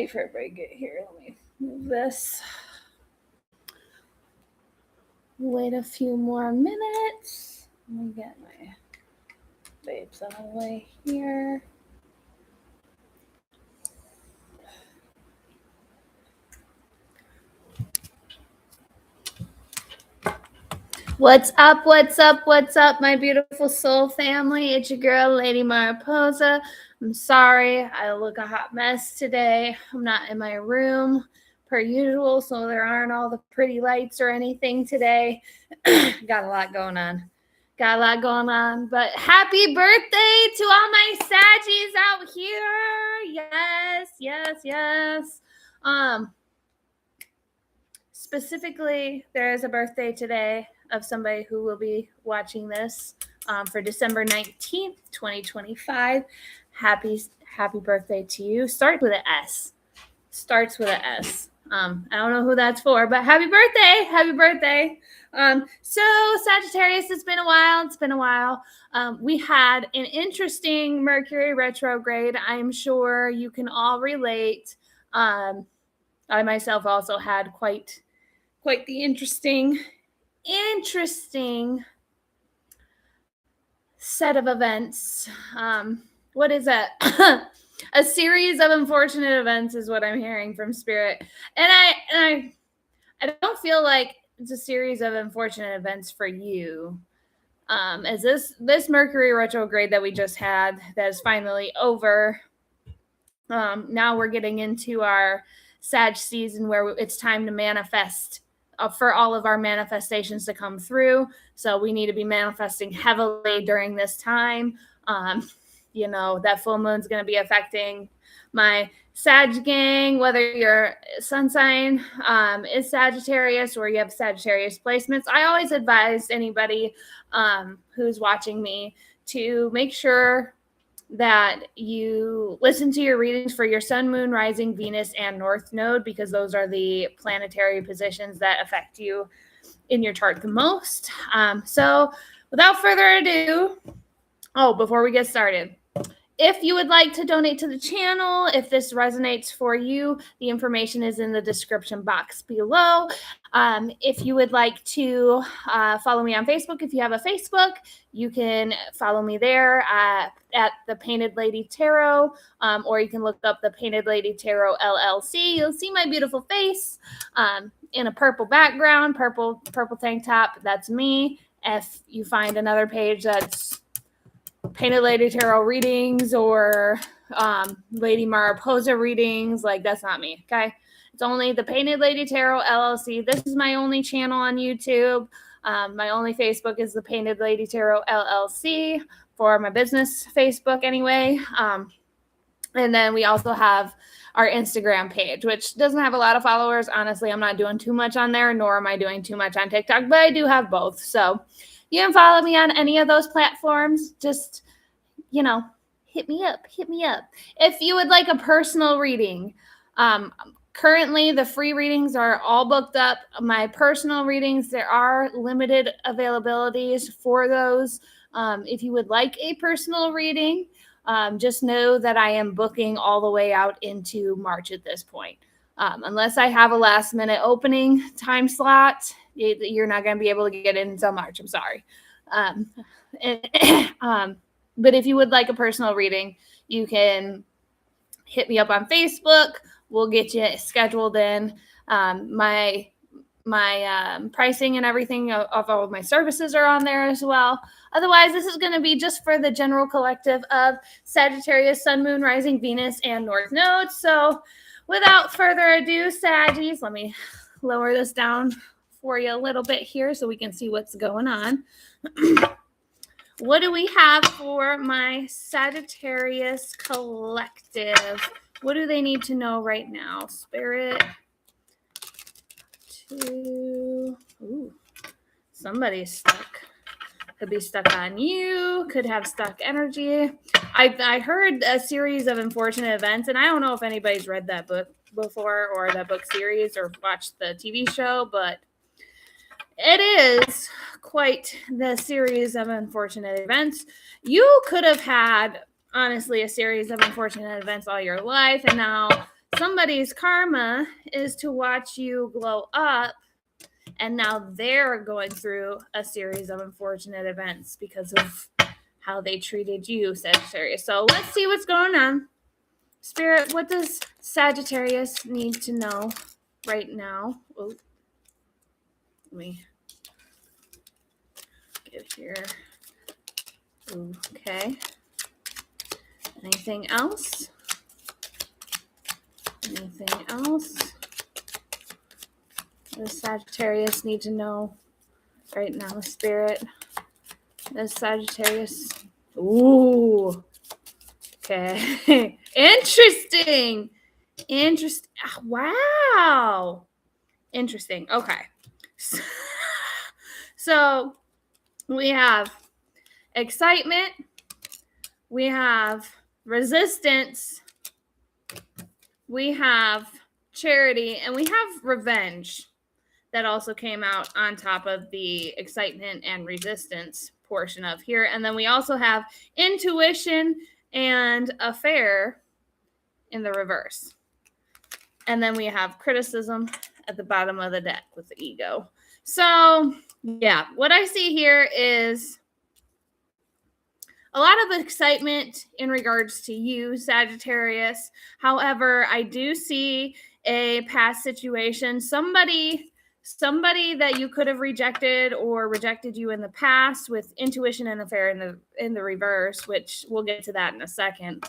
wait for everybody to get here. Let me move this. Wait a few more minutes. Let me get my babes out of the way here. What's up, what's up, what's up, my beautiful soul family? It's your girl, Lady Mariposa. I'm sorry, I look a hot mess today. I'm not in my room per usual, so there aren't all the pretty lights or anything today. Got a lot going on. But happy birthday to all my Saggies out here. Yes. Specifically, there is a birthday today of somebody who will be watching this for December 19th, 2025. Happy birthday to you. Starts with an S. I don't know who that's for, but happy birthday. So Sagittarius, it's been a while. We had an interesting Mercury retrograde. I'm sure you can all relate. I myself also had quite the interesting set of events. What is that? A series of unfortunate events is what I'm hearing from Spirit. And I don't feel like it's a series of unfortunate events for you. As this Mercury retrograde that we just had, that is finally over. Now we're getting into our Sag season where it's time to manifest, for all of our manifestations to come through. So we need to be manifesting heavily during this time. That full moon's going to be affecting my Sag gang, whether your sun sign is Sagittarius or you have Sagittarius placements. I always advise anybody who's watching me to make sure that you listen to your readings for your sun, moon, rising, Venus, and north node, because those are the planetary positions that affect you in your chart the most. So without further ado, before we get started, if you would like to donate to the channel, if this resonates for you, the information is in the description box below. If you would like to follow me on Facebook, if you have a Facebook, you can follow me there at the Painted Lady Tarot, or you can look up the Painted Lady Tarot LLC. You'll see my beautiful face in a purple background, purple tank top. That's me. If you find another page that's Painted Lady Tarot readings or Lady Mariposa readings, like, that's not me, okay? It's only the Painted Lady Tarot LLC. This is my only channel on YouTube. My only Facebook is the Painted Lady Tarot LLC for my business Facebook anyway. And then we also have our Instagram page, which doesn't have a lot of followers. Honestly, I'm not doing too much on there, nor am I doing too much on TikTok, but I do have both. So you can follow me on any of those platforms. Just, hit me up. If you would like a personal reading, currently the free readings are all booked up. My personal readings, there are limited availabilities for those. If you would like a personal reading, just know that I am booking all the way out into March at this point. Unless I have a last minute opening time slot, you're not going to be able to get in until March. I'm sorry. But if you would like a personal reading, you can hit me up on Facebook. We'll get you scheduled in. My pricing and everything of all of my services are on there as well. Otherwise, this is going to be just for the general collective of Sagittarius, Sun, Moon, Rising, Venus, and North Node. So without further ado, Saggies, let me lower this down for you a little bit here so we can see what's going on. What do we have for my Sagittarius collective? What do they need to know right now? Spirit. Somebody's stuck. Could be stuck on you. Could have stuck energy. I heard a series of unfortunate events, and I don't know if anybody's read that book before or that book series or watched the TV show, but it is quite the series of unfortunate events. You could have had, honestly, a series of unfortunate events all your life, and now somebody's karma is to watch you glow up, and now they're going through a series of unfortunate events because of how they treated you, Sagittarius. So let's see what's going on. Spirit, what does Sagittarius need to know right now? Oh, let me get here. Okay. Anything else? Anything else? What does Sagittarius need to know right now, Spirit? Does Sagittarius... Ooh. Okay. Interesting. Wow. Interesting. Okay. So we have excitement. We have resistance. We have charity. And we have revenge that also came out on top of the excitement and resistance portion of here. And then we also have intuition and affair in the reverse. And then we have criticism at the bottom of the deck with the ego. So, yeah, what I see here is a lot of excitement in regards to you, Sagittarius. However, I do see a past situation, somebody that you could have rejected or rejected you in the past with intuition and affair in the reverse, which we'll get to that in a second.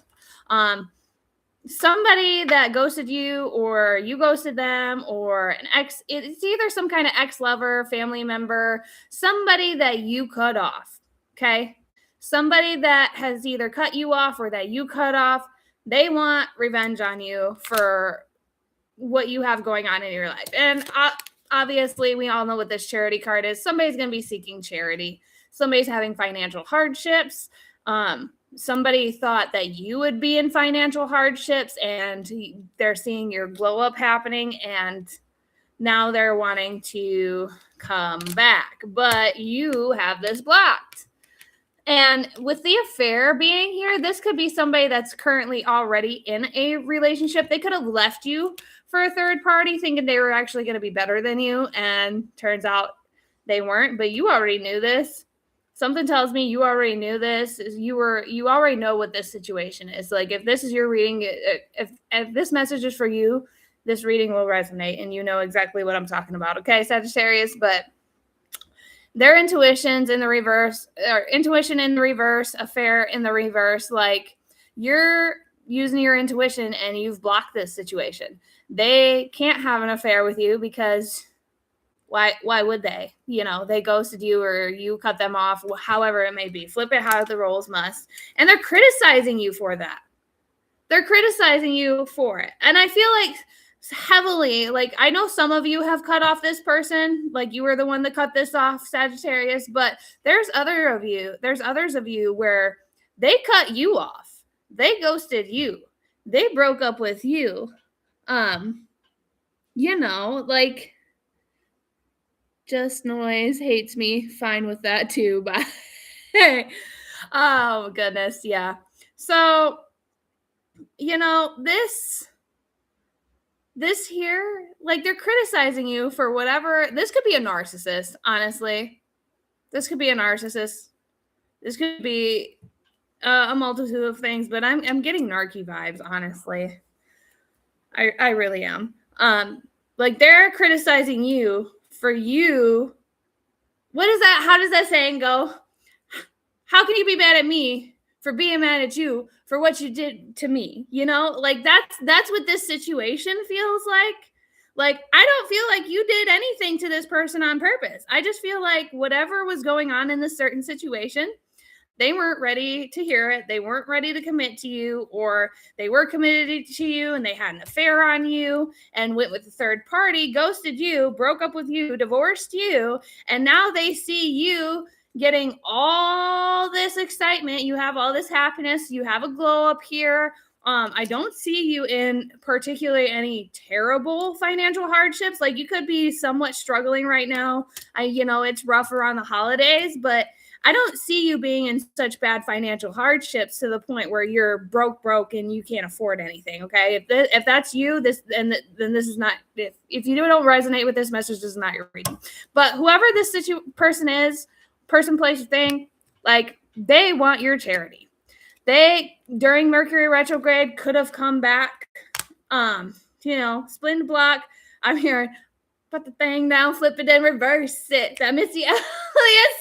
Somebody that ghosted you or you ghosted them, or an ex, it's either some kind of ex-lover, family member, somebody that you cut off, okay? Somebody that has either cut you off or that you cut off. They want revenge on you for what you have going on in your life. And obviously, we all know what this charity card is. Somebody's going to be seeking charity. Somebody's having financial hardships. Somebody thought that you would be in financial hardships, and they're seeing your glow up happening, and now they're wanting to come back. But you have this blocked. And with the affair being here, this could be somebody that's currently already in a relationship. They could have left you for a third party thinking they were actually going to be better than you, and turns out they weren't, but you already knew this. Something tells me you already knew this. You already know what this situation is. Like, if this is your reading, if this message is for you, this reading will resonate, and you know exactly what I'm talking about. Okay, Sagittarius, but their intuitions in the reverse, or intuition in the reverse, affair in the reverse, like, you're using your intuition and you've blocked this situation. They can't have an affair with you because why would they? You know, they ghosted you or you cut them off, however it may be. Flip it how the roles must. And they're criticizing you for that. They're criticizing you for it. And I feel like heavily, like, I know some of you have cut off this person, like you were the one that cut this off, Sagittarius, but there's others of you where they cut you off. They ghosted you. They broke up with you. You know, like, Just Noise hates me. Fine with that too, but oh goodness, yeah. So, you know, this here, like, they're criticizing you for whatever. This could be a narcissist, honestly. This could be a narcissist. This could be a multitude of things, but I'm getting narky vibes, honestly. I really am. Like, they're criticizing you for you. What is that? How does that saying go? How can you be mad at me for being mad at you for what you did to me? You know, like, that's what this situation feels like. Like, I don't feel like you did anything to this person on purpose. I just feel like whatever was going on in this certain situation, they weren't ready to hear it. They weren't ready to commit to you, or they were committed to you and they had an affair on you and went with a third party, ghosted you, broke up with you, divorced you. And now they see you getting all this excitement. You have all this happiness. You have a glow up here. I don't see you in particularly any terrible financial hardships. Like, you could be somewhat struggling right now. It's rough around the holidays, but I don't see you being in such bad financial hardships to the point where you're broke and you can't afford anything. Okay. If that's you, then this is not, if you don't resonate with this message, this is not your reading. But whoever this person is, person, place, or thing, like, they want your charity. They, during Mercury retrograde, could have come back, split the block. I'm hearing, put the thing down, flip it, and reverse it. That Missy Elliott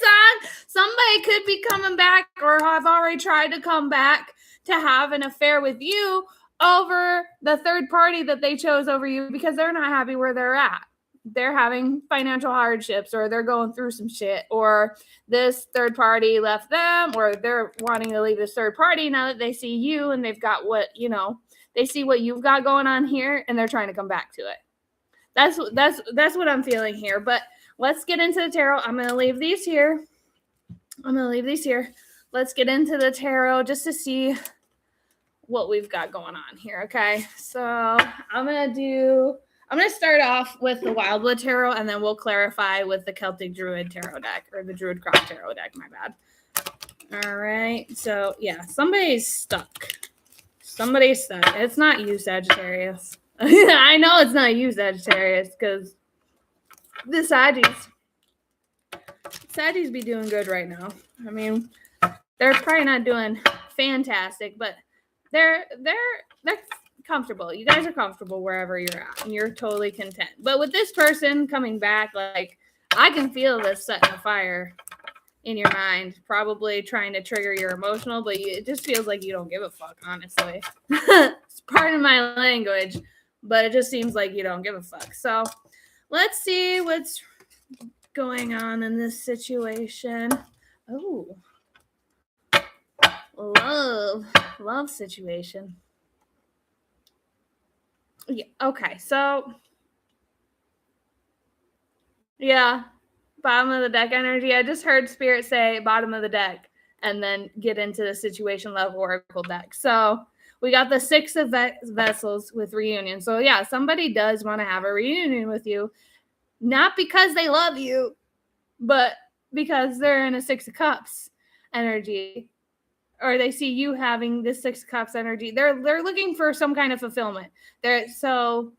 song. Somebody could be coming back or have already tried to come back to have an affair with you over the third party that they chose over you because they're not happy where they're at. They're having financial hardships, or they're going through some shit, or this third party left them, or they're wanting to leave this third party now that they see you and they've got they see what you've got going on here, and they're trying to come back to it. That's what I'm feeling here. But let's get into the tarot. I'm going to leave these here. Let's get into the tarot just to see what we've got going on here. Okay. So I'm going to start off with the Wildwood Tarot, and then we'll clarify with the Celtic Druid Tarot deck, or the Druid Cross Tarot deck. My bad. All right. So yeah, somebody's stuck. It's not you, Sagittarius. I know it's not you, Sagittarius, because the Saggies be doing good right now. I mean, they're probably not doing fantastic, but they're comfortable. You guys are comfortable wherever you're at, and you're totally content. But with this person coming back, like, I can feel this setting a fire in your mind, probably trying to trigger your emotional, but it just feels like you don't give a fuck, honestly. It's part of my language. But it just seems like you don't give a fuck. So let's see what's going on in this situation. Oh, love situation. Yeah. Okay. So yeah, bottom of the deck energy. I just heard Spirit say bottom of the deck, and then get into the situation level oracle deck. So we got the Six of Vessels with reunion. So yeah, somebody does want to have a reunion with you. Not because they love you, but because they're in a Six of Cups energy. Or they see you having this Six of Cups energy. They're looking for some kind of fulfillment. You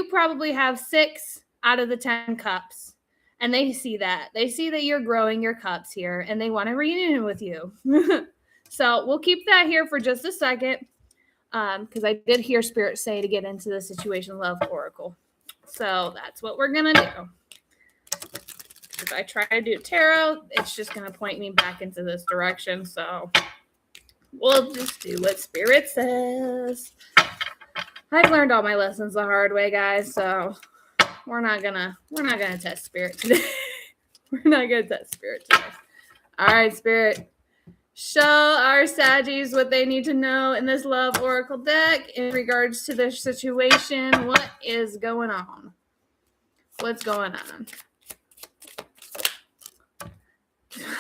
probably have 6 out of the 10 cups. And they see that. They see that you're growing your cups here, and they want a reunion with you. So we'll keep that here for just a second, because I did hear Spirit say to get into the situation love oracle. So that's what we're going to do. If I try to do tarot, it's just going to point me back into this direction. So we'll just do what Spirit says. I've learned all my lessons the hard way, guys. So we're not gonna test Spirit today. All right, Spirit. Show our Saggies what they need to know in this love oracle deck in regards to their situation. What is going on? What's going on?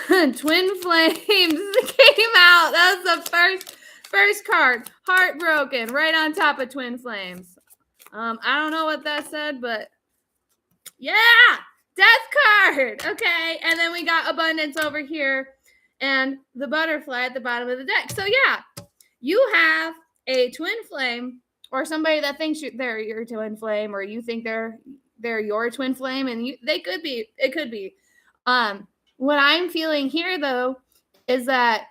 Twin flames came out. That was the first card. Heartbroken, right on top of twin flames. I don't know what that said, but yeah, death card. Okay, and then we got abundance over here, and the butterfly at the bottom of the deck. So yeah, you have a twin flame, or somebody that thinks they're your twin flame, or you think they're your twin flame, and they could be. It could be. What I'm feeling here, though, is that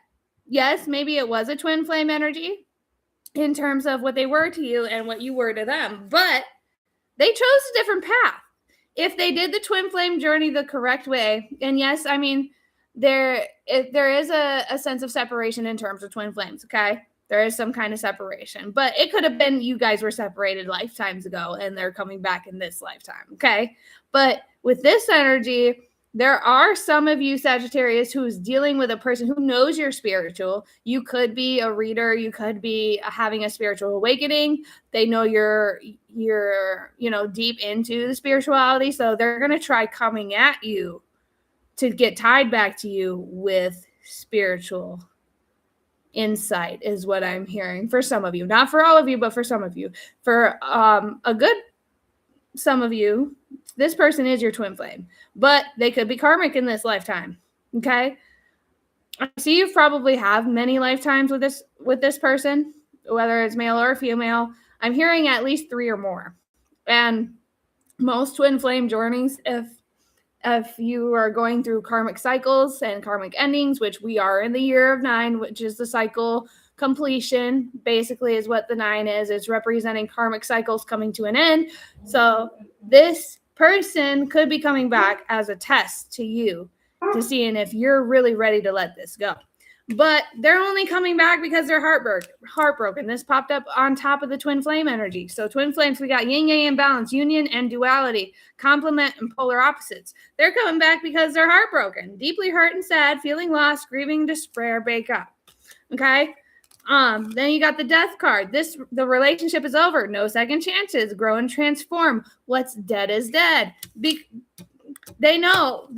yes, maybe it was a twin flame energy in terms of what they were to you and what you were to them, but they chose a different path. If they did the twin flame journey the correct way, and yes, I mean, there is a sense of separation in terms of twin flames, okay? There is some kind of separation, but it could have been you guys were separated lifetimes ago and they're coming back in this lifetime, okay? But with this energy, there are some of you, Sagittarius, who's dealing with a person who knows you're spiritual. You could be a reader. You could be having a spiritual awakening. They know you're deep into the spirituality. So they're going to try coming at you to get tied back to you with spiritual insight is what I'm hearing for some of you. Not for all of you, but for some of you. For a good some of you, this person is your twin flame, but they could be karmic in this lifetime. Okay. I see you probably have many lifetimes with this person, whether it's male or female. I'm hearing at least 3 or more. And most twin flame journeys, if you are going through karmic cycles and karmic endings, which we are in the year of 9, which is the cycle completion, basically is what the 9 is. It's representing karmic cycles coming to an end. So this person could be coming back as a test to you to seeing if you're really ready to let this go. But they're only coming back because they're heartbroken. This popped up on top of the twin flame energy. So twin flames, we got yin yang imbalance, union and duality, complement and polar opposites. They're coming back because they're heartbroken, deeply hurt and sad, feeling lost, grieving, despair, break up. Okay. Then you got the death card. The relationship is over. No second chances. Grow and transform. What's dead is dead. They know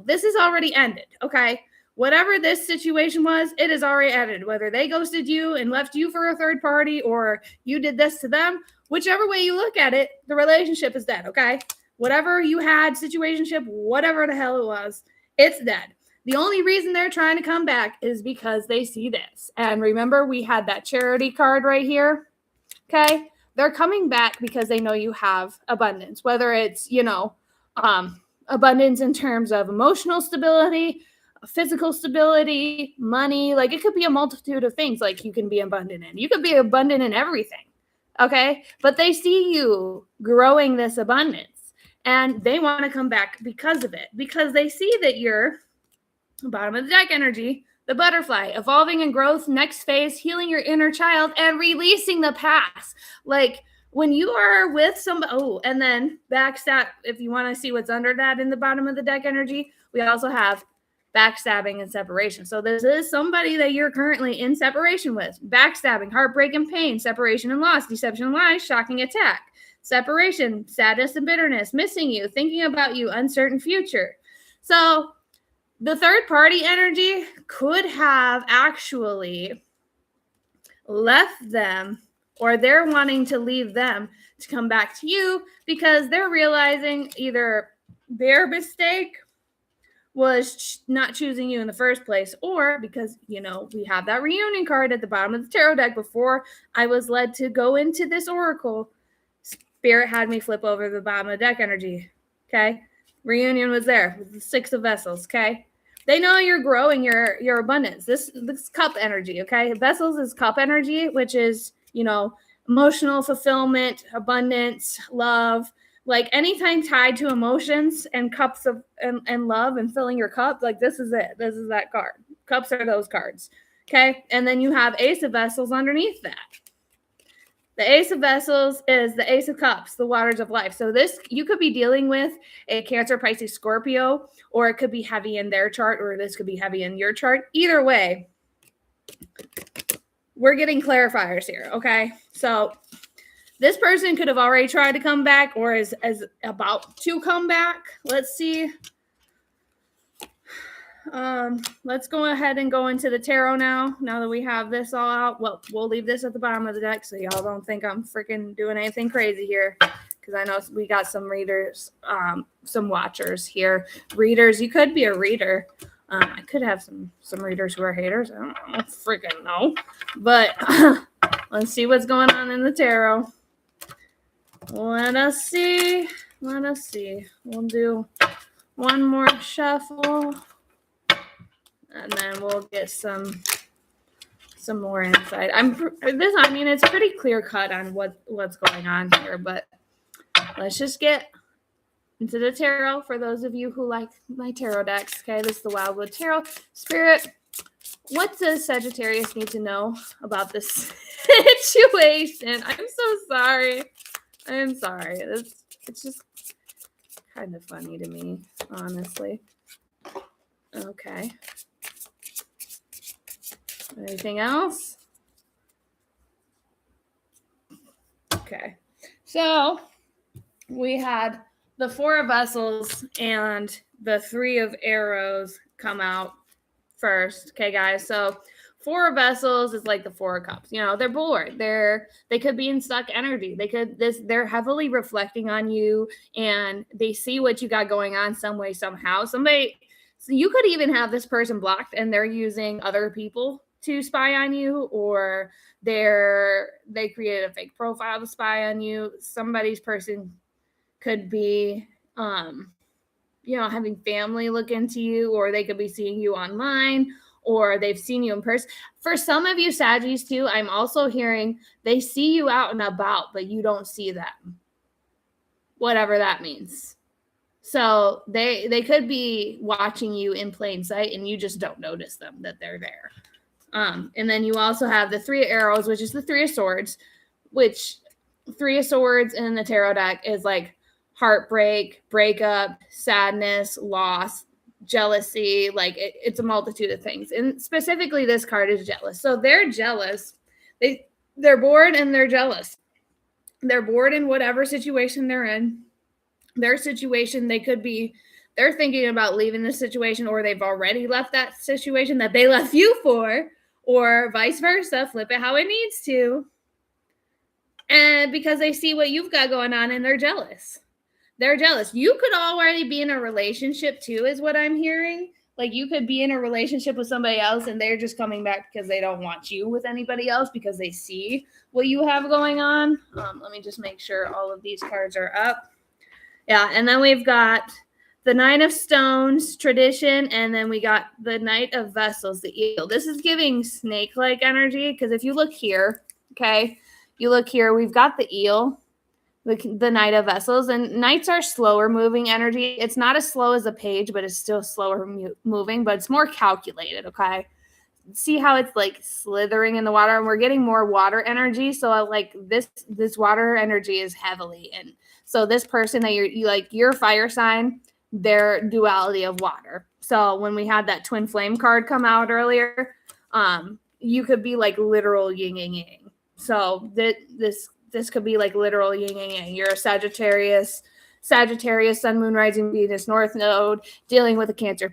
this is already ended. Okay. Whatever this situation was, it is already ended. Whether they ghosted you and left you for a third party or you did this to them, whichever way you look at it, the relationship is dead, okay? Whatever you had, situationship, whatever the hell it was, it's dead. The only reason they're trying to come back is because they see this. And remember, we had that charity card right here, okay? They're coming back because they know you have abundance, whether it's, abundance in terms of emotional stability, physical stability, money. Like it could be a multitude of things like you can be abundant in. You could be abundant in everything. Okay. But they see you growing this abundance and they want to come back because of it, because they see that you're bottom of the deck energy, the butterfly, evolving and growth, next phase, healing your inner child and releasing the past. Like when you are with somebody, and then backstab, if you want to see what's under that in the bottom of the deck energy, we also have backstabbing and separation. So this is somebody that you're currently in separation with. Backstabbing, heartbreak and pain, separation and loss, deception and lies, shocking attack. Separation, sadness and bitterness, missing you, thinking about you, uncertain future. So the third party energy could have actually left them, or they're wanting to leave them to come back to you because they're realizing either their mistake was not choosing you in the first place, or because, we have that reunion card at the bottom of the tarot deck. Before I was led to go into this oracle, Spirit had me flip over the bottom of the deck energy. Okay. Reunion was there with the 6 of vessels. Okay. They know you're growing your abundance. This cup energy. Okay. Vessels is cup energy, which is, emotional fulfillment, abundance, love. Like anytime tied to emotions and cups of and love and filling your cup, like this is it. This is that card. Cups are those cards. Okay. And then you have Ace of Vessels underneath that. The Ace of Vessels is the Ace of Cups, the waters of life. So this, you could be dealing with a Cancer, Pisces, Scorpio, or it could be heavy in their chart, or this could be heavy in your chart. Either way, we're getting clarifiers here. Okay. So this person could have already tried to come back or is about to come back. Let's see. Let's go ahead and go into the tarot now that we have this all out. Well, we'll leave this at the bottom of the deck so y'all don't think I'm freaking doing anything crazy here, because I know we got some readers, some watchers here. Readers, you could be a reader. I could have some readers who are haters. I don't freaking know. But let's see what's going on in the tarot. Let us see. We'll do one more shuffle, and then we'll get some more insight. It's pretty clear cut on what's going on here, but let's just get into the tarot for those of you who like my tarot decks. Okay, this is the Wildwood Tarot. Spirit, what does Sagittarius need to know about this situation? I'm so sorry. I'm sorry. It's just kind of funny to me, honestly. Okay. Anything else? Okay. So we had the 4 of Vessels and the 3 of Arrows come out first. Okay, guys. So 4 of Vessels is like the 4 of Cups. They're bored. They could be in stuck energy. They're heavily reflecting on you, and they see what you got going on some way, somehow. So you could even have this person blocked and they're using other people to spy on you, or they created a fake profile to spy on you. Somebody's person could be having family look into you, or they could be seeing you online, or they've seen you in person. For some of you Saggies too, I'm also hearing they see you out and about, but you don't see them. Whatever that means. So they could be watching you in plain sight and you just don't notice them, that they're there. And then you also have the 3 of arrows, which is the 3 of swords, which 3 of swords in the tarot deck is like heartbreak, breakup, sadness, loss, jealousy. Like it's a multitude of things. And specifically this card is jealous. So they're jealous. They're bored and they're jealous. They're bored in whatever situation they're in. Their situation, they're thinking about leaving the situation, or they've already left that situation that they left you for, or vice versa, flip it how it needs to. And because they see what you've got going on and they're jealous. They're jealous. You could already be in a relationship too, is what I'm hearing. Like you could be in a relationship with somebody else and they're just coming back because they don't want you with anybody else because they see what you have going on. Let me just make sure all of these cards are up. Yeah, and then we've got the 9 of Stones, tradition, and then we got the Knight of Vessels, the eel. This is giving snake-like energy, because if you look here, okay, we've got the eel, the Knight of Vessels, and knights are slower moving energy. It's not as slow as a page, but it's still slower moving, but it's more calculated, okay? See how it's like slithering in the water, and we're getting more water energy. So like this water energy is heavily in. So this person that you like, your fire sign, their duality of water. So when we had that twin flame card come out earlier, you could be like literal yin and yang. So this could be like literal yin and yang. You're a Sagittarius, Sun, Moon, Rising, Venus, North Node, dealing with a Cancer,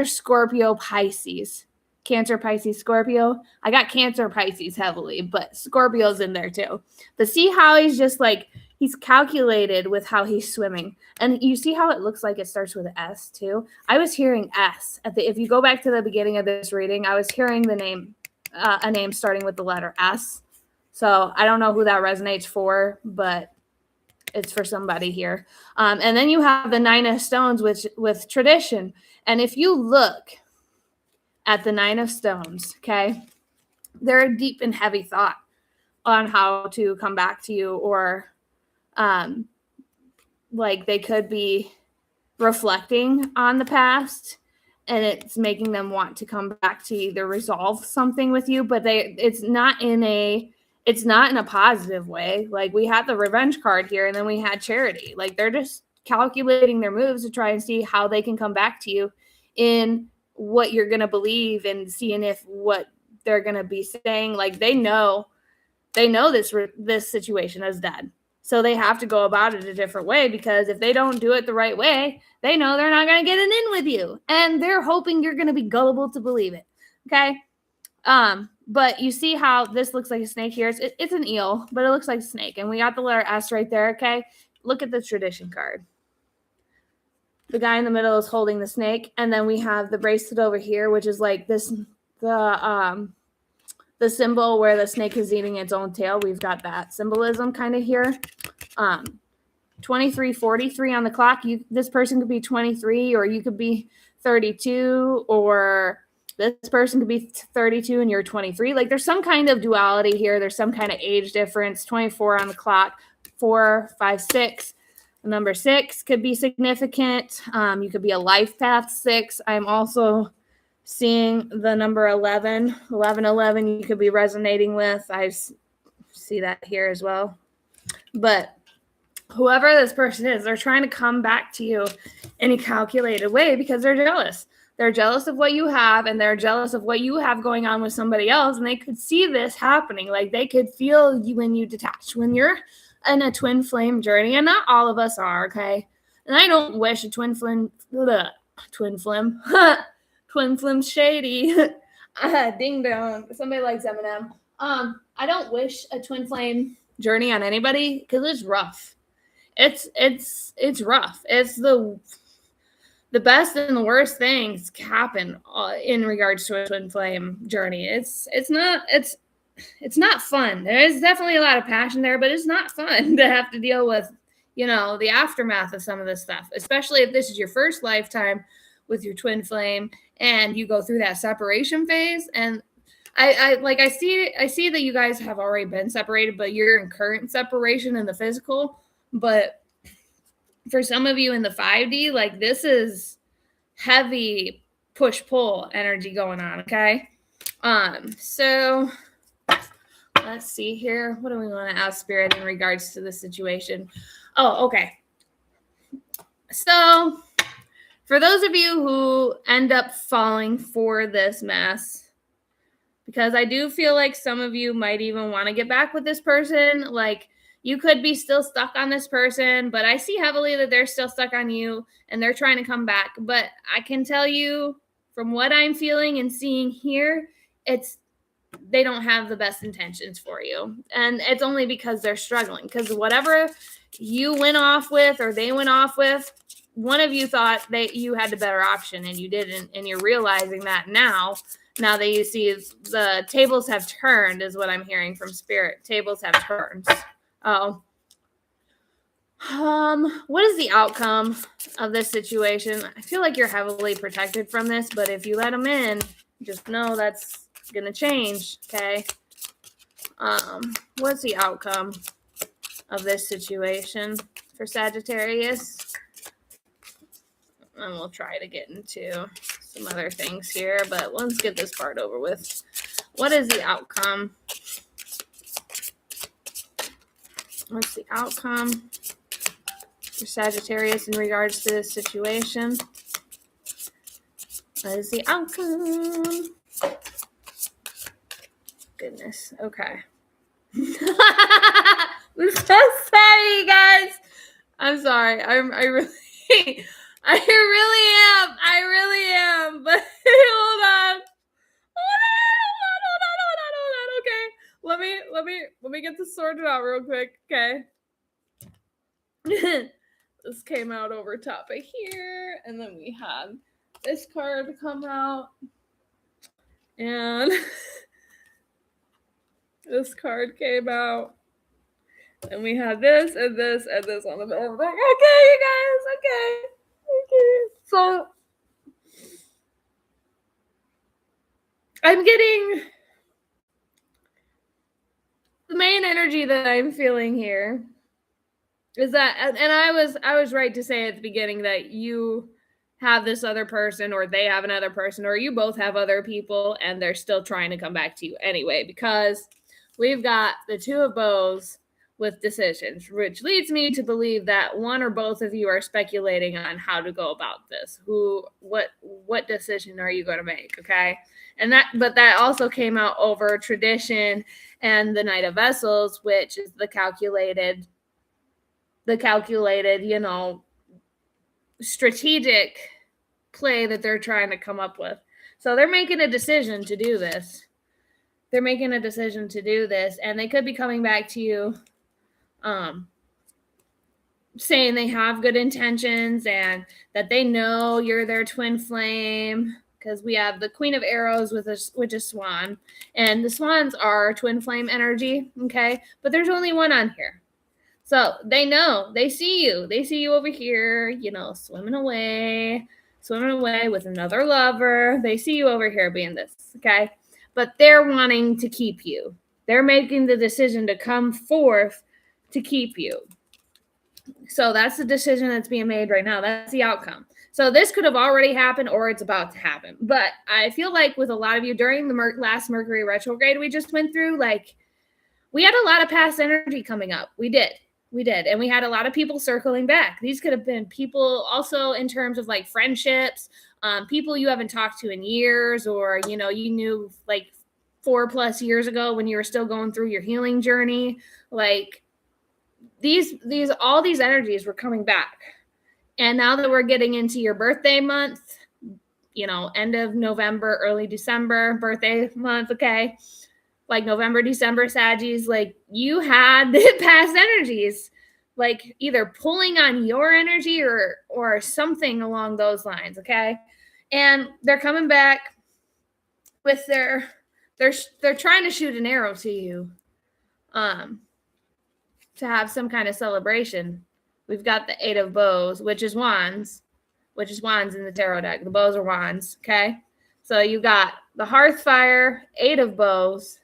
Scorpio, Pisces. Cancer, Pisces, Scorpio. I got Cancer, Pisces heavily, but Scorpio's in there too. But see how he's just like, he's calculated with how he's swimming. And you see how it looks like it starts with an S too? I was hearing S. If you go back to the beginning of this reading, I was hearing the name, a name starting with the letter S. So I don't know who that resonates for, but it's for somebody here. And then you have the 9 of Stones with tradition. And if you look at the 9 of Stones, okay, they're a deep and heavy thought on how to come back to you, or like they could be reflecting on the past and it's making them want to come back to either resolve something with you, but it's not in a positive way. Like we had the revenge card here, and then we had charity. Like they're just calculating their moves to try and see how they can come back to you in what you're going to believe, and seeing if what they're going to be saying, like they know this situation is dead. So they have to go about it a different way, because if they don't do it the right way, they know they're not going to get it in with you. And they're hoping you're going to be gullible to believe it. Okay. But you see how this looks like a snake here. It's an eel, but it looks like a snake. And we got the letter S right there. Okay. Look at the tradition card. The guy in the middle is holding the snake. And then we have the bracelet over here, which is like this, the symbol where the snake is eating its own tail. We've got that symbolism kind of here. 23:43 on the clock. This person could be 23, or you could be 32, or this person could be 32 and you're 23. Like there's some kind of duality here. There's some kind of age difference. 24 on the clock. 4, 5, 6. Number 6 could be significant. You could be a life path 6. I'm also seeing the number 11 you could be resonating with. I see that here as well. But whoever this person is, they're trying to come back to you in a calculated way because they're jealous. They're jealous of what you have, and they're jealous of what you have going on with somebody else. And they could see this happening. Like they could feel you when you detach, when you're in a twin flame journey. And not all of us are, okay? And I don't wish a twin flame shady. Ding dong. Somebody likes Eminem. I don't wish a twin flame journey on anybody because it's rough. It's rough. It's the best and the worst things happen in regards to a twin flame journey. It's not fun. There is definitely a lot of passion there, but it's not fun to have to deal with, the aftermath of some of this stuff, especially if this is your first lifetime with your twin flame and you go through that separation phase. And I see that you guys have already been separated, but you're in current separation in the physical. But for some of you in the 5D, like, this is heavy push-pull energy going on, okay? So let's see here. What do we want to ask Spirit in regards to the situation? Oh, okay. So for those of you who end up falling for this mess, because I do feel like some of you might even want to get back with this person. Like, you could be still stuck on this person, but I see heavily that they're still stuck on you and they're trying to come back. But I can tell you from what I'm feeling and seeing here, they don't have the best intentions for you. And it's only because they're struggling. Because whatever you went off with or they went off with, one of you thought that you had the better option and you didn't. And you're realizing that now that you see the tables have turned, is what I'm hearing from Spirit. Tables have turned. Oh. What is the outcome of this situation? I feel like you're heavily protected from this, but if you let them in, just know that's gonna change, okay? What's the outcome of this situation for Sagittarius? And we'll try to get into some other things here, but let's get this part over with. What is the outcome? What's the outcome for Sagittarius in regards to this situation? What is the outcome? Goodness. Okay. I'm so sorry, you guys. I'm sorry. I really am. But hold on. Okay. Let me get this sorted out real quick. Okay. This came out over top of here, and then we had this card come out, and this card came out, and we had this and this and this on the back. Okay, you guys. Okay. So I'm getting the main energy that I'm feeling here is that, and I was right to say at the beginning that you have this other person, or they have another person, or you both have other people, and they're still trying to come back to you anyway, because we've got the Two of Bows with decisions, which leads me to believe that one or both of you are speculating on how to go about this. What decision are you going to make? Okay. But that also came out over tradition and the Knight of Vessels, which is the calculated, strategic play that they're trying to come up with. So they're making a decision to do this. And they could be coming back to you saying they have good intentions and that they know you're their twin flame, because we have the Queen of Arrows which is Swan, and the Swans are twin flame energy, okay? But there's only one on here. So they know, they see you over here, swimming away with another lover. They see you over here being this, okay? But they're wanting to keep you. They're making the decision to come forth to keep you. So that's the decision that's being made right now. That's the outcome. So this could have already happened, or it's about to happen. But I feel like with a lot of you during the last Mercury retrograde we just went through, like, we had a lot of past energy coming up. We did. And we had a lot of people circling back. These could have been people also in terms of like friendships, people you haven't talked to in years, or, you knew like 4+ years ago when you were still going through your healing journey. Like, all these energies were coming back. And now that we're getting into your birthday month, end of November, early December, birthday month, okay? Like November, December, Saggies, like, you had the past energies. like either pulling on your energy or something along those lines, okay? And they're coming back with they're trying to shoot an arrow to you, to have some kind of celebration. We've got the 8 of bows, which is wands in the tarot deck. The bows are wands, okay? So you got the hearth fire, 8 of bows,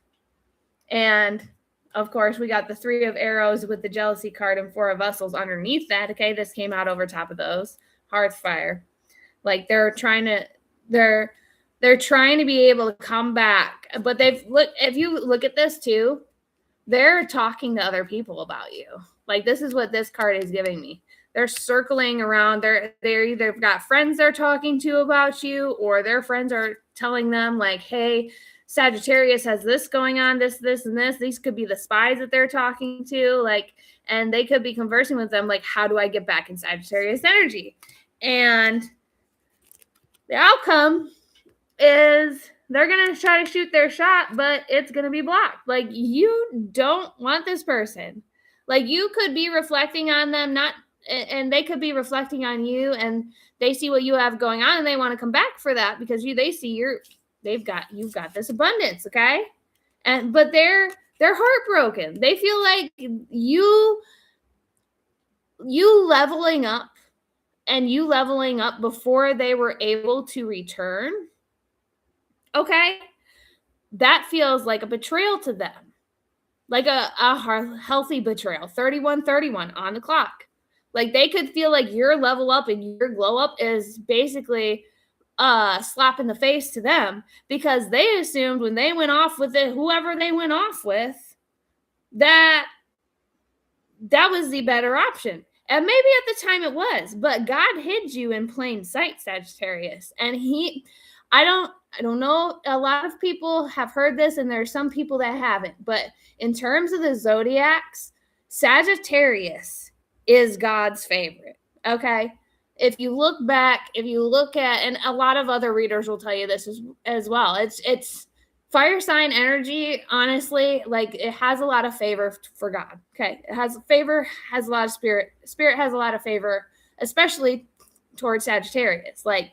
and of course we got the 3 of arrows with the jealousy card and 4 of vessels underneath that, okay? This came out over top of those. Hearth fire. Like they're trying to be able to come back. But if you look at this too, they're talking to other people about you. Like this is what this card is giving me. They're circling around. They're either got friends they're talking to about you, or their friends are telling them like, hey, Sagittarius has this going on, this, and this. These could be the spies that they're talking to, like, and they could be conversing with them like, how do I get back in Sagittarius energy? And the outcome is they're going to try to shoot their shot, but it's going to be blocked. Like, you don't want this person. Like, you could be reflecting on them, and they could be reflecting on you, and they see what you have going on, and they want to come back for that because they see you've got this abundance, okay? But they're heartbroken. They feel like you leveling up, and you leveling up before they were able to return, okay? That feels like a betrayal to them. Like a healthy betrayal. 31-31 on the clock. Like they could feel like your level up and your glow up is basically a slap in the face to them, because they assumed when they went off with whoever they went off with, that was the better option. And maybe at the time it was, but God hid you in plain sight, Sagittarius. And I don't know, a lot of people have heard this, and there's some people that haven't, but in terms of the zodiacs, Sagittarius is God's favorite, okay? If you look back, and a lot of other readers will tell you this as well, it's fire sign energy, honestly, like it has a lot of favor for God, okay? It has a lot of spirit has a lot of favor, especially towards Sagittarius. Like,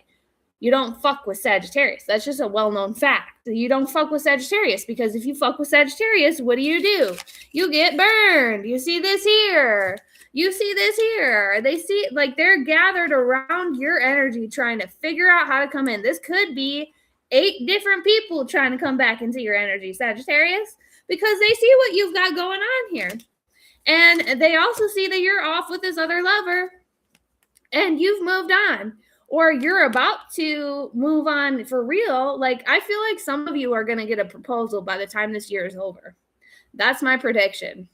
you don't fuck with Sagittarius. That's just a well-known fact. You don't fuck with Sagittarius, because if you fuck with Sagittarius, what do? You get burned. You see this here. They see, like, they're gathered around your energy trying to figure out how to come in. This could be 8 different people trying to come back into your energy, Sagittarius, because they see what you've got going on here. And they also see that you're off with this other lover and you've moved on, or you're about to move on for real. Like, I feel like some of you are going to get a proposal by the time this year is over. That's my prediction.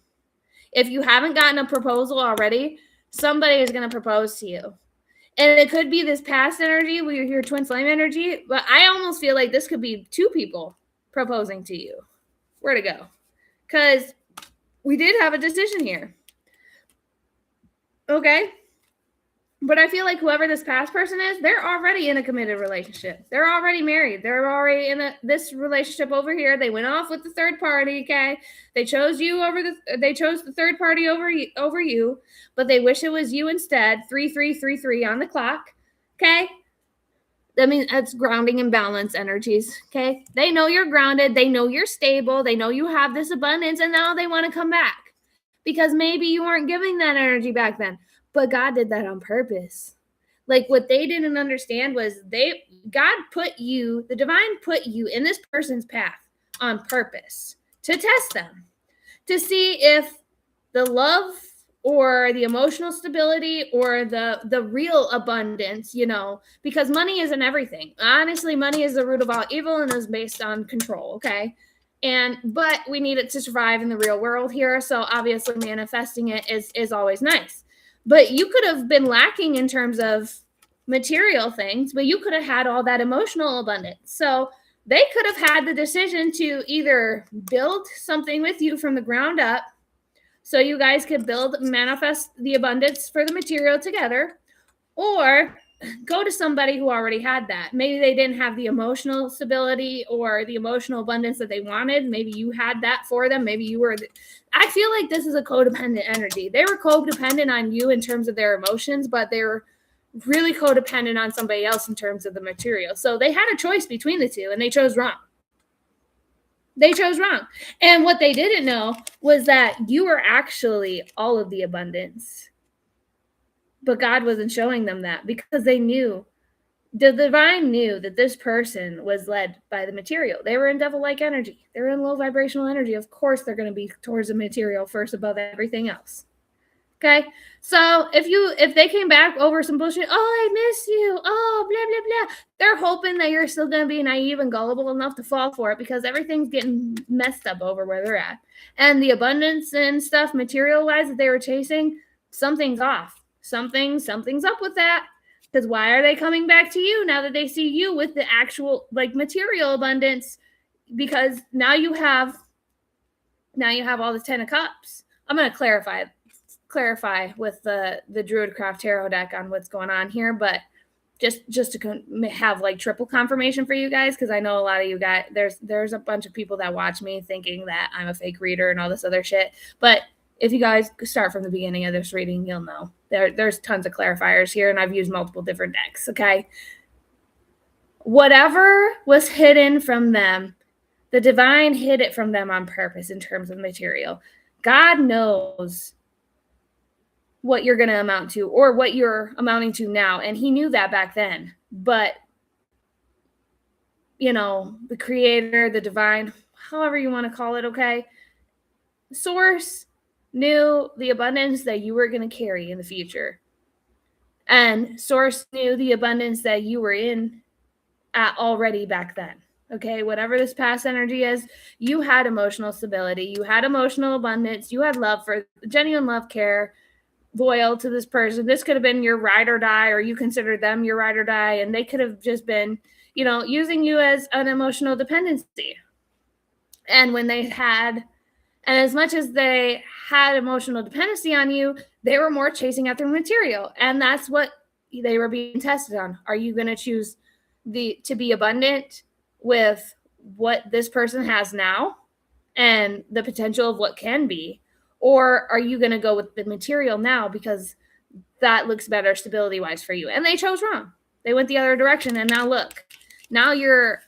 If you haven't gotten a proposal already, somebody is going to propose to you. And it could be this past energy with your twin flame energy, but I almost feel like this could be 2 people proposing to you. Where to go? Because we did have a decision here. Okay? But I feel like whoever this past person is, they're already in a committed relationship. They're already married. They're already in this relationship over here. They went off with the third party, okay? They chose the third party over you, but they wish it was you instead. 3333 on the clock, okay? I mean, that's grounding and balance energies, okay? They know you're grounded. They know you're stable. They know you have this abundance, and now they want to come back because maybe you weren't giving that energy back then. But God did that on purpose. Like, what they didn't understand was the divine put you in this person's path on purpose to test them, to see if the love or the emotional stability or the real abundance, because money isn't everything. Honestly, money is the root of all evil and is based on control, okay? But we need it to survive in the real world here. So obviously manifesting it is always nice. But you could have been lacking in terms of material things, but you could have had all that emotional abundance. So they could have had the decision to either build something with you from the ground up, so you guys could manifest the abundance for the material together, or go to somebody who already had that. Maybe they didn't have the emotional stability or the emotional abundance that they wanted. Maybe you had that for them. Maybe you were. I feel like this is a codependent energy. They were codependent on you in terms of their emotions, but they were really codependent on somebody else in terms of the material. So they had a choice between the two, and they chose wrong. They chose wrong. And what they didn't know was that you were actually all of the abundance. But God wasn't showing them that because they knew, the divine knew that this person was led by the material. They were in devil-like energy. They were in low vibrational energy. Of course, they're going to be towards the material first above everything else. Okay, so if they came back over some bullshit, oh, I miss you, oh, blah, blah, blah, they're hoping that you're still going to be naive and gullible enough to fall for it because everything's getting messed up over where they're at. And the abundance and stuff, material-wise, that they were chasing, something's off. Something's up with that. Because why are they coming back to you now that they see you with the actual, like, material abundance? Because now you have all the 10 of Cups. I'm going to clarify with the Druidcraft Tarot deck on what's going on here, but just to have like triple confirmation for you guys, because I know a lot of you guys, there's a bunch of people that watch me thinking that I'm a fake reader and all this other shit. But if you guys start from the beginning of this reading, you'll know there's tons of clarifiers here, and I've used multiple different decks. Okay, whatever was hidden from them, the divine hid it from them on purpose in terms of material. God knows what you're going to amount to or what you're amounting to now. And he knew that back then. But, you know, the creator, the divine, however you want to call it, okay? Source knew the abundance that you were going to carry in the future. And Source knew the abundance that you were in at already back then. Okay, whatever this past energy is, you had emotional stability, you had emotional abundance, you had love, for genuine love, care, loyal to this person. This could have been your ride or die, or you considered them your ride or die, and they could have just been, you know, using you as an emotional dependency. And when they had, and as much as they had emotional dependency on you, they were more chasing after material. And that's what they were being tested on. Are you going to choose to be abundant with what this person has now and the potential of what can be? Or are you going to go with the material now because that looks better stability-wise for you? And they chose wrong. They went the other direction. And now look, now you're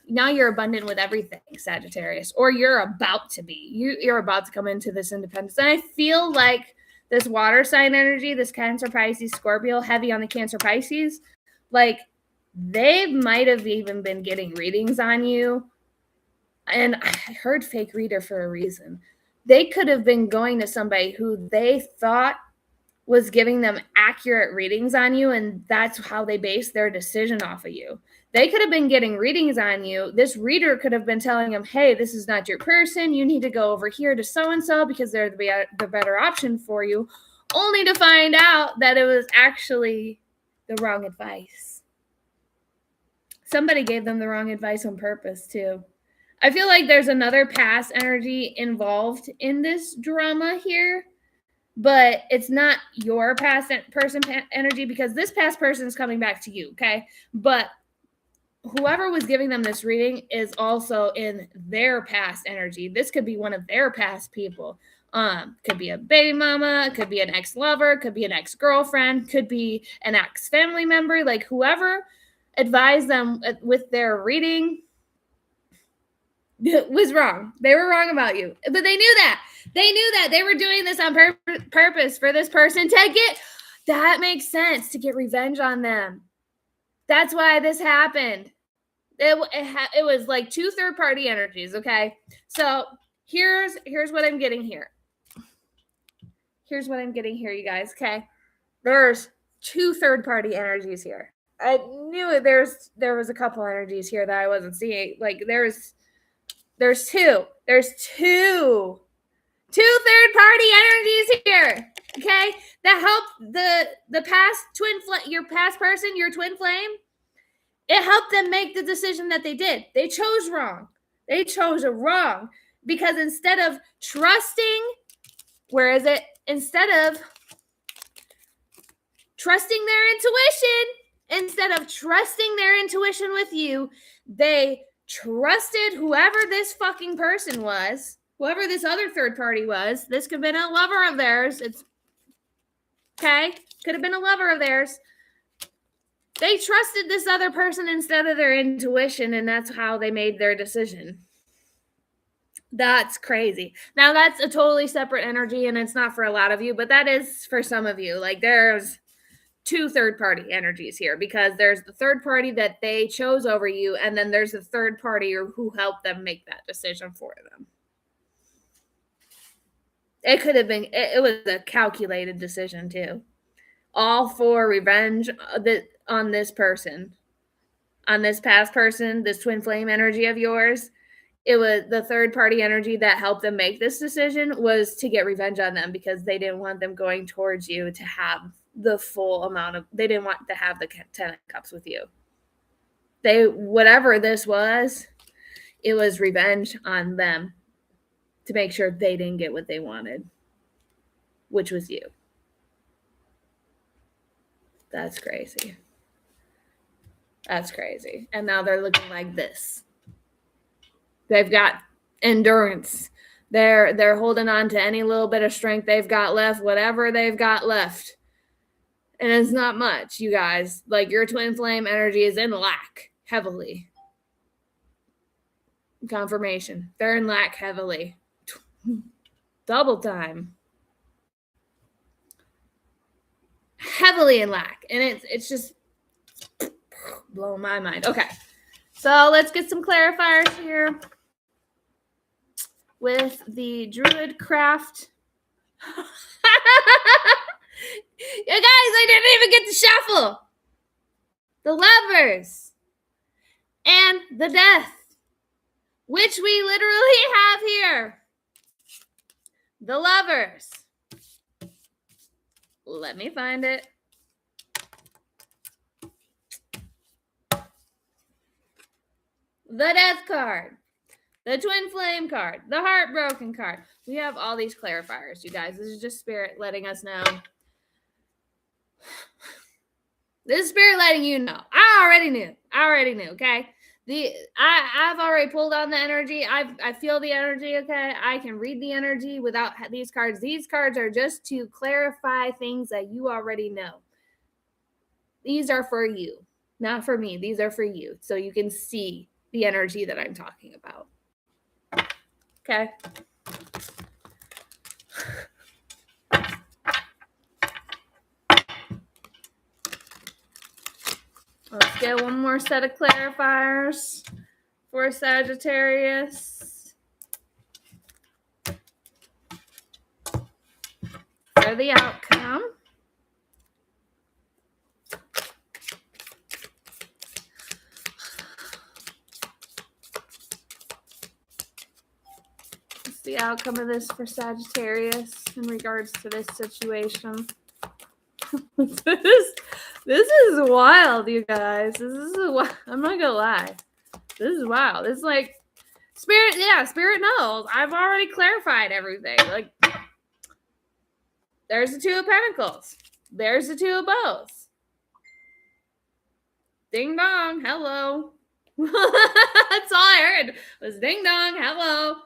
abundant with everything, Sagittarius, or you're about to be. You're about to come into this independence. And I feel like this water sign energy, this Cancer, Pisces, Scorpio, heavy on the Cancer, Pisces, like they might have even been getting readings on you. And I heard fake reader for a reason. They could have been going to somebody who they thought was giving them accurate readings on you, and that's how they based their decision off of you. They could have been getting readings on you. This reader could have been telling them, hey, this is not your person. You need to go over here to so-and-so because they're the better option for you, only to find out that it was actually the wrong advice. Somebody gave them the wrong advice on purpose, too. I feel like there's another past energy involved in this drama here, but it's not your past person energy because this past person is coming back to you, okay? But whoever was giving them this reading is also in their past energy. This could be one of their past people. Could be a baby mama, could be an ex-lover, could be an ex-girlfriend, could be an ex-family member. Like whoever advised them with their reading was wrong. They were wrong about you. But they knew that. They knew that. They were doing this on purpose for this person to get, that makes sense, to get revenge on them. That's why this happened. It was like two third-party energies, okay? So here's what I'm getting here. Here's what I'm getting here, you guys, okay? There's two third-party energies here. I knew it. There was a couple energies here that I wasn't seeing. Like there's two third-party energies here, okay? That help the past your past person, your twin flame. It helped them make the decision that they did. They chose wrong. They chose wrong because instead of trusting, instead of trusting their intuition instead of trusting their intuition with you, they trusted whoever this fucking person was, whoever this other third party was. This could have been a lover of theirs. It's okay. Could have been a lover of theirs. They trusted this other person instead of their intuition, and that's how they made their decision. That's crazy. Now, that's a totally separate energy, and it's not for a lot of you, but that is for some of you. Like, there's two third-party energies here, because there's the third party that they chose over you, and then there's the third party who helped them make that decision for them. It could have been, it was a calculated decision, too. All for revenge on this person, on this past person, this twin flame energy of yours. It was the third party energy that helped them make this decision was to get revenge on them, because they didn't want them going towards you to have the full amount of, they didn't want to have the 10 of cups with you. Whatever this was, it was revenge on them to make sure they didn't get what they wanted, which was you. That's crazy. That's crazy. And now they're looking like this. They've got endurance. They're holding on to any little bit of strength they've got left, whatever they've got left. And it's not much, you guys. Like, your twin flame energy is in lack heavily. Confirmation. They're in lack heavily. Double time. Heavily in lack. And it's just blowing my mind. Okay. So let's get some clarifiers here with the Druid Craft. You guys, I didn't even get to shuffle. The Lovers and the Death, which we literally have here. The Lovers. Let me find it. The Death card. The Twin Flame card. The Heartbroken card. We have all these clarifiers, you guys. This is just Spirit letting us know. This is Spirit letting you know. I already knew, okay? I've already pulled on the energy. I feel the energy, okay? I can read the energy without these cards. These cards are just to clarify things that you already know. These are for you, not for me. These are for you, so you can see the energy that I'm talking about. Okay? Let's get one more set of clarifiers for Sagittarius. For the outcome. What's the outcome of this for Sagittarius in regards to this situation? This is wild, you guys. I'm not gonna lie. This is wild. It's like Spirit knows. I've already clarified everything. Like, there's the Two of Pentacles. There's the Two of Bows. Ding dong, hello. That's all I heard was ding dong, hello.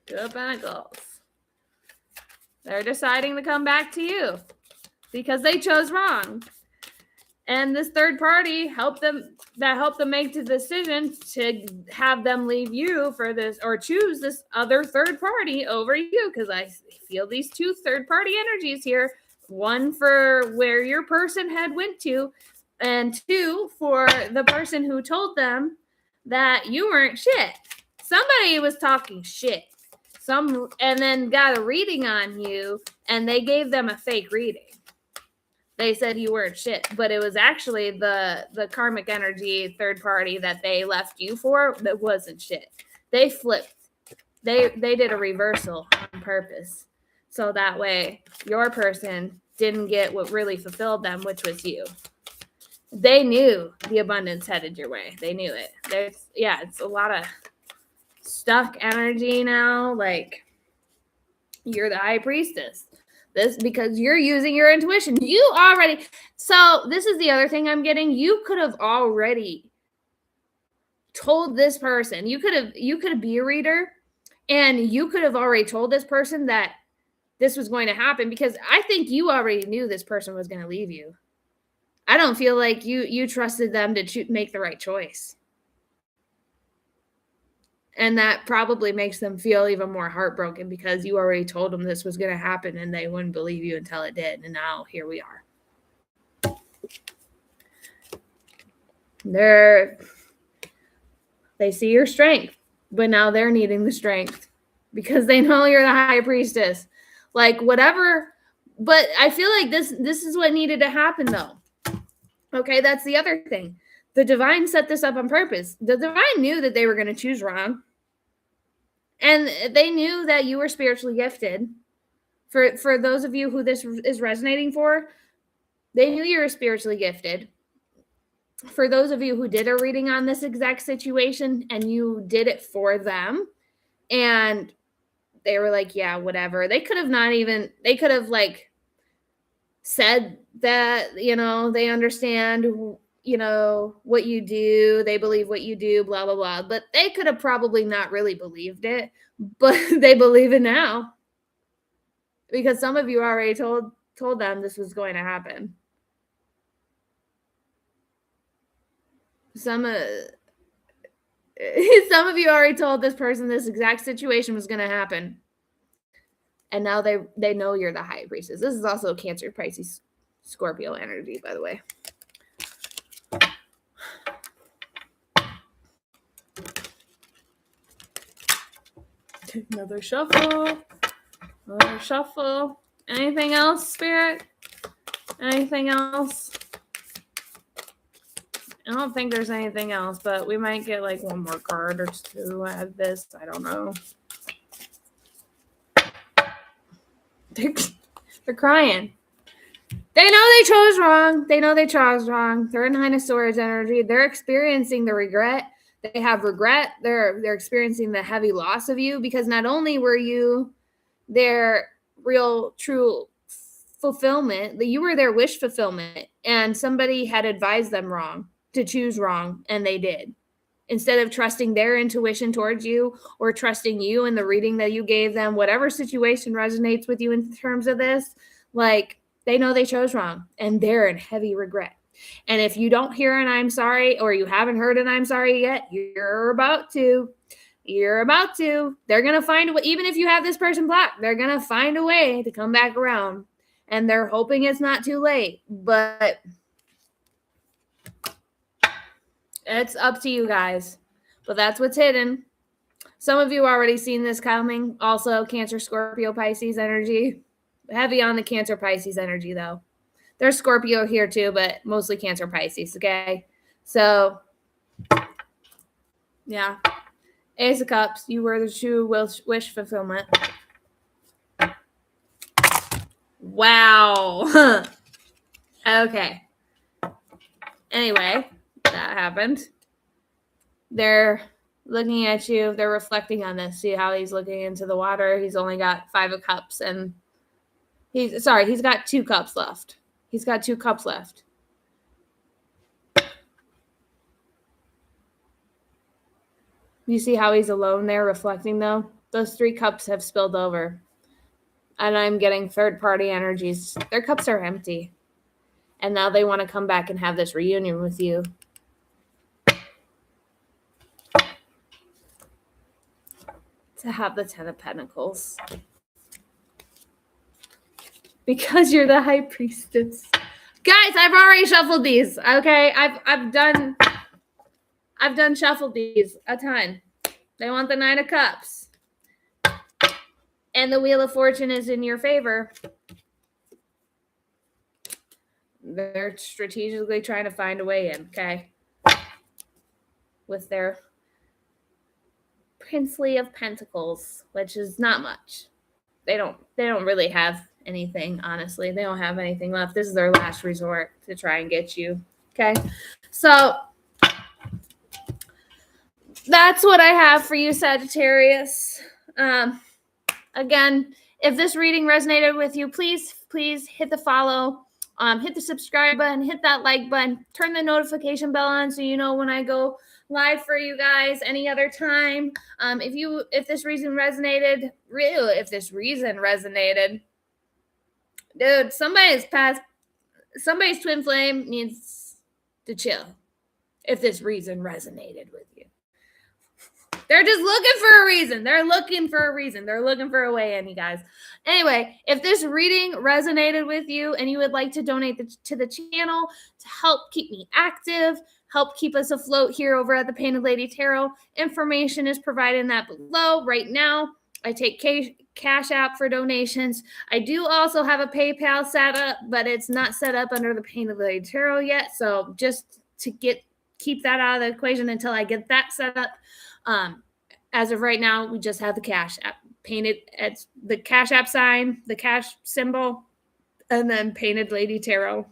Two of Pentacles. They're deciding to come back to you because they chose wrong. And this third party helped them make the decision to have them leave you for this, or choose this other third party over you, because I feel these two third party energies here. One for where your person had went to, and two for the person who told them that you weren't shit. Somebody was talking shit. And then got a reading on you, and they gave them a fake reading. They said you weren't shit, but it was actually the karmic energy third party that they left you for that wasn't shit. They flipped. They did a reversal on purpose. So that way your person didn't get what really fulfilled them, which was you. They knew the abundance headed your way. They knew it. It's a lot of stuck energy now. Like, you're the high priestess. This because you're using your intuition. You already, so this is the other thing I'm getting. You could have already told this person, you could be a reader, and you could have already told this person that this was going to happen, because I think you already knew this person was going to leave you. I don't feel like you trusted them to make the right choice. And that probably makes them feel even more heartbroken, because you already told them this was going to happen and they wouldn't believe you until it did. And now here we are. They see your strength, but now they're needing the strength because they know you're the high priestess. Like whatever, but I feel like this is what needed to happen though. Okay, that's the other thing. The divine set this up on purpose. The divine knew that they were going to choose wrong. And they knew that you were spiritually gifted. For those of you who this is resonating for, they knew you were spiritually gifted. For those of you who did a reading on this exact situation and you did it for them, and they were like, yeah, whatever. They could have like said that, they understand, what you do. They believe what you do, blah, blah, blah. But they could have probably not really believed it, but they believe it now. Because some of you already told them this was going to happen. Some of you already told this person this exact situation was going to happen. And now they know you're the high priestess. This is also Cancer, Pisces, Scorpio energy, by the way. Take another shuffle. Another shuffle. Anything else, Spirit? Anything else? I don't think there's anything else, but we might get like one more card or two out of this. I don't know. They're crying. They know they chose wrong. They're in Nine of Swords energy. They're experiencing the regret. They have regret. They're experiencing the heavy loss of you, because not only were you their real, true fulfillment, that you were their wish fulfillment, and somebody had advised them wrong, to choose wrong, and they did. Instead of trusting their intuition towards you, or trusting you in the reading that you gave them, whatever situation resonates with you in terms of this, like, they know they chose wrong, and they're in heavy regret. And if you don't hear an I'm sorry, or you haven't heard an I'm sorry yet, you're about to. They're going to find a way. Even if you have this person blocked, they're going to find a way to come back around. And they're hoping it's not too late. But it's up to you guys. But that's what's hidden. Some of you already seen this coming. Also, Cancer, Scorpio, Pisces energy. Heavy on the Cancer, Pisces energy, though. There's Scorpio here, too, but mostly Cancer, Pisces, okay? So, yeah. Ace of Cups, you were the true wish fulfillment. Wow. Okay. Anyway, that happened. They're looking at you. They're reflecting on this. See how he's looking into the water. He's only got 5 of Cups, and he's got 2 cups left. He's got 2 cups left. You see how he's alone there reflecting, though? Those 3 cups have spilled over. And I'm getting third-party energies. Their cups are empty. And now they want to come back and have this reunion with you. To have the 10 of Pentacles. Because you're the high priestess. Guys, I've already shuffled these. Okay? I've done shuffled these a ton. They want the 9 of Cups. And the Wheel of Fortune is in your favor. They're strategically trying to find a way in, okay? With their Princely of Pentacles, which is not much. They don't really have anything, honestly. They don't have anything left. This is their last resort to try and get you, okay? So that's what I have for you, Sagittarius. Again, if this reading resonated with you, please hit the follow, hit the subscribe button, hit that like button, turn the notification bell on so you know when I go live for you guys any other time. If this reason resonated, dude, somebody's twin flame needs to chill. If this reason resonated with you, they're just looking for a reason. They're looking for a way in, you guys. Anyway, if this reading resonated with you and you would like to donate to the channel to help keep me active, help keep us afloat here over at the Painted Lady Tarot, information is provided in that below. Right now, I take Cash App for donations. I do also have a PayPal set up, but it's not set up under the Painted Lady Tarot yet. So just to keep that out of the equation until I get that set up. As of right now, we just have the Cash App painted. It's the Cash App sign, the cash symbol, and then Painted Lady Tarot.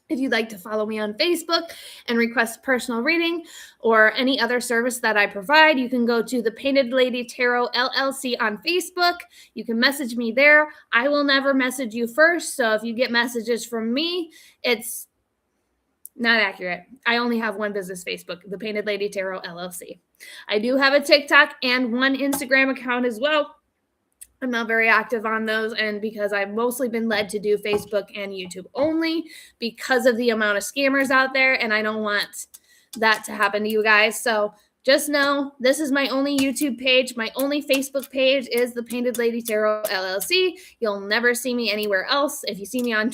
If you'd like to follow me on Facebook and request a personal reading or any other service that I provide, you can go to the Painted Lady Tarot LLC on Facebook. You can message me there. I will never message you first. So if you get messages from me, it's not accurate. I only have one business Facebook, the Painted Lady Tarot LLC. I do have a TikTok and one Instagram account as well. I'm not very active on those, and because I've mostly been led to do Facebook and YouTube only because of the amount of scammers out there, and I don't want that to happen to you guys. So just know this is my only YouTube page. My only Facebook page is the Painted Lady Tarot LLC. You'll never see me anywhere else. If you see me on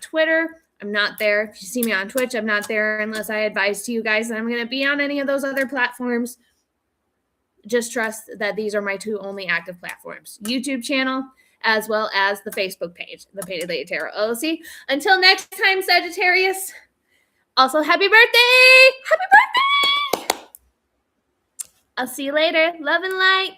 Twitter, I'm not there. If you see me on Twitch, I'm not there unless I advise to you guys that I'm going to be on any of those other platforms. Just trust that these are my two only active platforms, YouTube channel, as well as the Facebook page, the Painted Lady Tarot LLC. Until next time, Sagittarius. Also, happy birthday! Happy birthday! I'll see you later. Love and light.